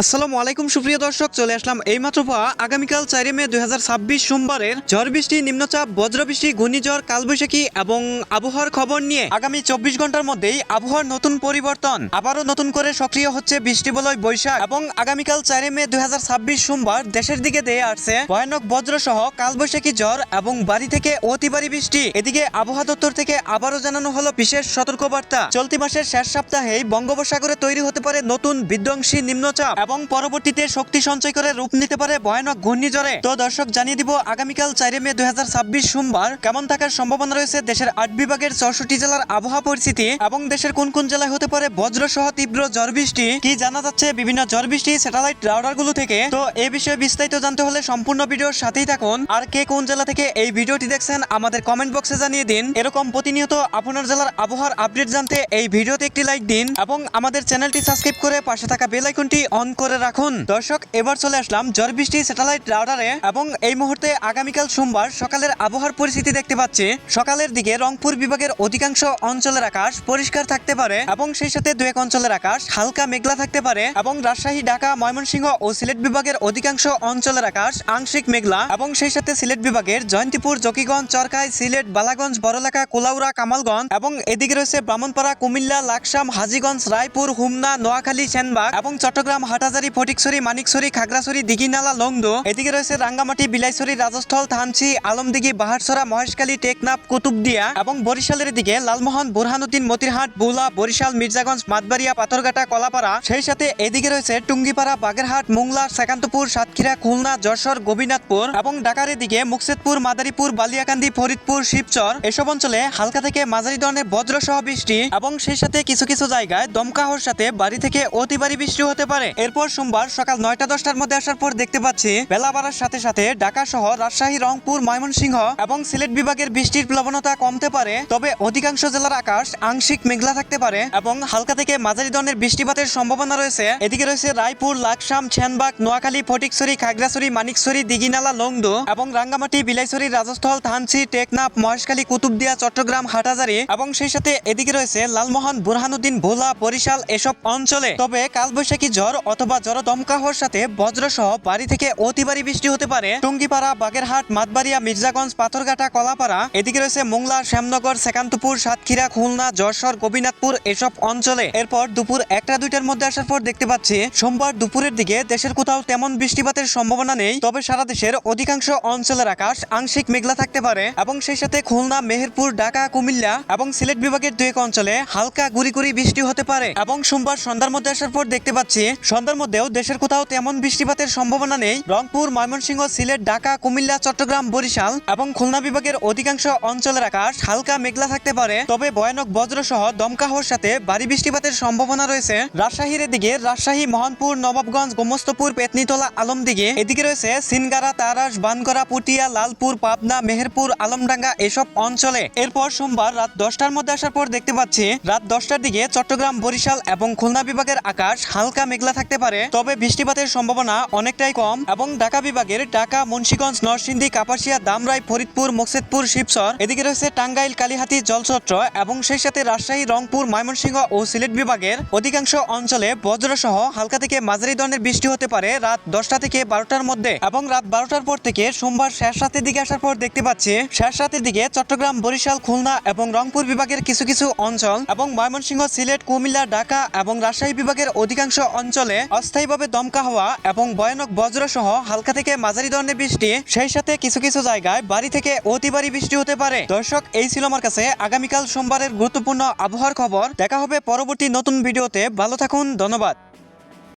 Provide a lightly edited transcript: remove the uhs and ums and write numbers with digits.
আসসালামু আলাইকুম সুপ্রিয় দর্শক, চলে আসলাম এইমাত্র পাওয়া আগামীকাল 4 মে 2026 সোমবারের ঝড় বৃষ্টি, নিম্নচাপ, বজ্রবৃষ্টি, ঘূর্ণিঝড়, কালবৈশাখী এবং আবহাওয়ার খবর নিয়ে। আগামী 24 ঘন্টার মধ্যেই আবহাওয়ার নতুন পরিবর্তন, আবারও নতুন করে সক্রিয় হচ্ছে বৃষ্টিবলয় বৈশাখ এবং আগামীকাল 4 মে 2026 সোমবার দেশের দিকে দিয়ে আসছে ভয়ানক বজ্র সহ কালবৈশাখী ঝড় এবং বাড়ি থেকে অতি ভারী বৃষ্টি। এদিকে আবহাওয়া দপ্তর থেকে আবারও জানানো হলো বিশেষ সতর্কবার্তা। চলতি মাসের শেষ সপ্তাহেই বঙ্গোপসাগরে তৈরি হতে পারে নতুন বিধ্বংসী নিম্নচাপ এবং পরবর্তীতে শক্তি সঞ্চয় করে রূপ নিতে পারে ভয়ানক ঘূর্ণিঝড়ে। তো দর্শক, জানিয়ে দিব আগামীকাল 4 মে 2026 সোমবার কেমন থাকার সম্ভাবনা রয়েছে দেশের 8 বিভাগের 64 জেলার আবহাওয়া পরিস্থিতি এবং দেশের কোন কোন জেলায় হতে পারে বজ্র সহ তীব্র ঝড় বৃষ্টি। কি জানা যাচ্ছে বিভিন্ন ঝড় বৃষ্টি স্যাটেলাইট রাডার গুলো থেকে। তো এই বিষয়ে বিস্তারিত জানতে হলে সম্পূর্ণ ভিডিওর সাথেই থাকুন। আর কে কোন জেলা থেকে এই ভিডিওটি দেখছেন আমাদের কমেন্ট বক্সে জানিয়ে দিন। এরকম প্রতিনিয়ত আপনার জেলার আবহাওয়ার আপডেট জানতে এই ভিডিওতে একটি লাইক দিন এবং আমাদের চ্যানেলটি সাবস্ক্রাইব করে পাশে থাকা বেল আইকনটি অন করে রাখুন। দর্শক, এবার চলে আসলাম ঝড় বৃষ্টি স্যাটেলাইট রাডারে এবং এই মুহূর্তে আগামীকাল সোমবার সকালের আবহাওয়ার পরিস্থিতি দেখতে পাচ্ছি। সকালের দিকে রংপুর বিভাগের অধিকাংশ অঞ্চলের আকাশ পরিষ্কার থাকতে পারে এবং সেই সাথে দু এক অঞ্চলের আকাশ হালকা মেঘলা থাকতে পারে এবং রাজশাহী, ঢাকা, ময়মনসিংহ ও সিলেট বিভাগের অধিকাংশ অঞ্চলের আকাশ আংশিক মেঘলা এবং সেই সাথে সিলেট বিভাগের জয়ন্তীপুর, জকিগঞ্জ, চরকাই, সিলেট, বালাগঞ্জ, বড়লেখা, কুলাউড়া, কামালগঞ্জ এবং এদিকে রয়েছে ব্রাহ্মণপাড়া, কুমিল্লা, লাকসাম, হাজীগঞ্জ, রায়পুর, হুমনা, নোয়াখালী, সেনবাগ এবং চট্টগ্রাম, হাটহাজারী, ফটিকছড়ি, মানিকছড়ি, খাগড়াছড়ি, দিঘিনালা, লংদো। এদিকে রয়েছে রাঙ্গামাটি, বিলাইছড়ি, রাজস্থল, থানচি, আলমদিঘি, বাহারছড়া, মহেশখালী, টেকনাফ, কুতুবদিয়া এবং বরিশালের দিকে লালমোহন, বুরহানুদ্দিন, মতিরহাট, বুলা, বরিশাল, মির্জাগঞ্জ, মাতবাড়িয়া, পাথরঘাটা, কলাপাড়া। সেই সাথে এদিকে রয়েছে টুঙ্গিপাড়া, বাগেরহাট, মোংলা, সেকান্তপুর, সাতক্ষীরা, খুলনা, যশোর, গোবিনাথপুর এবং ঢাকার দিকে মুকসেদপুর, মাদারীপুর, বালিয়াকান্দি, ফরিদপুর, শিবচর। এসব অঞ্চলে হালকা থেকে মাঝারি ধরনের বজ্র সহ বৃষ্টি এবং সেই সাথে কিছু কিছু জায়গায় দমকা হওয়ার সাথে বাড়ি থেকে অতি ভারী বৃষ্টি হতে পারে। এরপর সোমবার সকাল 9টা-10টার মধ্যে আসার পর দেখতে পাচ্ছি বেলা বাড়ার সাথে সাথে ঢাকা সহ রাজশাহী, রংপুর, ময়মনসিংহ এবং সিলেট বিভাগের বৃষ্টির প্লাবনতা কমতে পারে। তবে অধিকাংশ জেলার আকাশ আংশিক মেঘলা থাকতে পারে এবং হালকা থেকে মাঝারি ধরনের বৃষ্টিপাতের সম্ভাবনা রয়েছে। এদিকে রয়েছে রায়পুর, লাকসাম, সেনবাগ, নোয়াখালী, ফটিকছড়ি, খাগড়াছড়ি, মানিকছড়ি, দিঘিনালা, লংদো এবং রাঙ্গামাটি, বিলাইছড়ি, রাজস্থল, থানচি, টেকনাফ, মহেশখালী, কুতুবদিয়া, চট্টগ্রাম, হাটহাজারী এবং সেই সাথে এদিকে রয়েছে লালমোহন, বুরহানুদ্দিন, ভোলা, বরিশাল এসব অঞ্চলে। তবে কালবৈশাখী ঝড় অথবা ঝড় দমকা হওয়ার সাথে বজ্র সহ বাড়ি থেকে অতি ভারী বৃষ্টি হতে পারে টুঙ্গিপাড়া, বাগেরহাট, মাতবাড়িয়া, মির্জাগঞ্জ, পাথরঘাটা, কলাপাড়া। এদিকে রয়েছে মোংলা, শ্যামনগর, সেকান্তপুর, সাতক্ষীরা, খুলনা, যশোর, গোবিনাথপুর এসব অঞ্চলে। এরপর দুপুর 1টা-2টার মধ্যে আসার পর দেখতে পাচ্ছি সোমবার দুপুরের দিকে দেশের কোথাও তেমন বৃষ্টিপাতের সম্ভাবনা নেই। তবে সারা দেশের অধিকাংশ অঞ্চলের আকাশ আংশিক মেঘলা থাকতে পারে এবং সেই সাথে খুলনা, মেহেরপুর, ঢাকা, কুমিল্লা এবং সিলেট বিভাগের 2 এক অঞ্চলে হালকা গুড়ি গুড়ি বৃষ্টি হতে পারে। এবং সোমবার সন্ধ্যার মধ্যে আসার পর দেখতে পাচ্ছি সন্ধ্যার মধ্যেও দেশের কোথাও তেমন বৃষ্টিপাতের সম্ভাবনা নেই। রংপুর, ময়মনসিংহ, সিলেট, ঢাকা, কুমিল্লা, চট্টগ্রাম, বরিশাল এবং খুলনা বিভাগের অধিকাংশ অঞ্চলের আকাশ হালকা মেঘলা থাকতে পারে। তবে ভয়ানক বজ্র সহ দমকা হওয়ার সাথে ভারী বৃষ্টিপাতের সম্ভাবনা রয়েছে রাজশাহীর দিকে রাজশাহী, মোহনপুর, নবাবগঞ্জ, গোমস্তপুর, পেতনিতলা, আলমদিঘি। এদিকে রয়েছে সিনগারা, তারাস, বানগড়া, পুটিয়া, লালপুর, পাবনা, মেহেরপুর, আলমডাঙ্গা এসব অঞ্চলে। এরপর সোমবার রাত 10টার মধ্যে আসার পর দেখতে পাচ্ছি রাত 10টার দিকে চট্টগ্রাম, বরিশাল এবং খুলনা বিভাগের আকাশ হালকা মেঘলা থাকতে পারে। তবে বৃষ্টিপাতের সম্ভাবনা অনেকটাই কম এবং ঢাকা বিভাগের ঢাকা, মুন্সিগঞ্জ, নরসিংদী, কাপাসিয়া, দামরাই, ফরিদপুর, মুকসেদপুর, শিবচর। এদিকে রয়েছে টাঙ্গাইল, কালিহাতী, জলছত্র এবং সেই সাথে রাজশাহী, রংপুর, ময়মনসিংহ ও সিলেট বিভাগের অধিকাংশ অঞ্চলে বজ্র সহ হালকা থেকে মাঝারি ধরনের বৃষ্টি হতে পারে রাত 10টা থেকে 12টার মধ্যে এবং রাত 12টার পর থেকে সোমবার শেষ রাতের দিকে আসার পর দেখতে পাচ্ছি শেষ রাতের দিকে চট্টগ্রাম, বরিশাল, খুলনা এবং রংপুর বিভাগের কিছু কিছু অঞ্চল এবং ময়মনসিংহ, সিলেট, কুমিল্লা, ঢাকা এবং রাজশাহী বিভাগের অধিকাংশ অঞ্চলে অস্থায়ীভাবে দমকা হওয়া এবং ভয়ানক বজ্র সহ হালকা থেকে মাঝারি ধরনের বৃষ্টি, সেই সাথে কিছু কিছু জায়গায় বাড়ি থেকে অতি ভারী বৃষ্টি হতে পারে। দর্শক, এই ছিল আমার কাছে আগামীকাল সোমবারের গুরুত্বপূর্ণ আবহাওয়ার খবর। দেখা হবে পরবর্তী নতুন ভিডিওতে। ভালো থাকুন, ধন্যবাদ।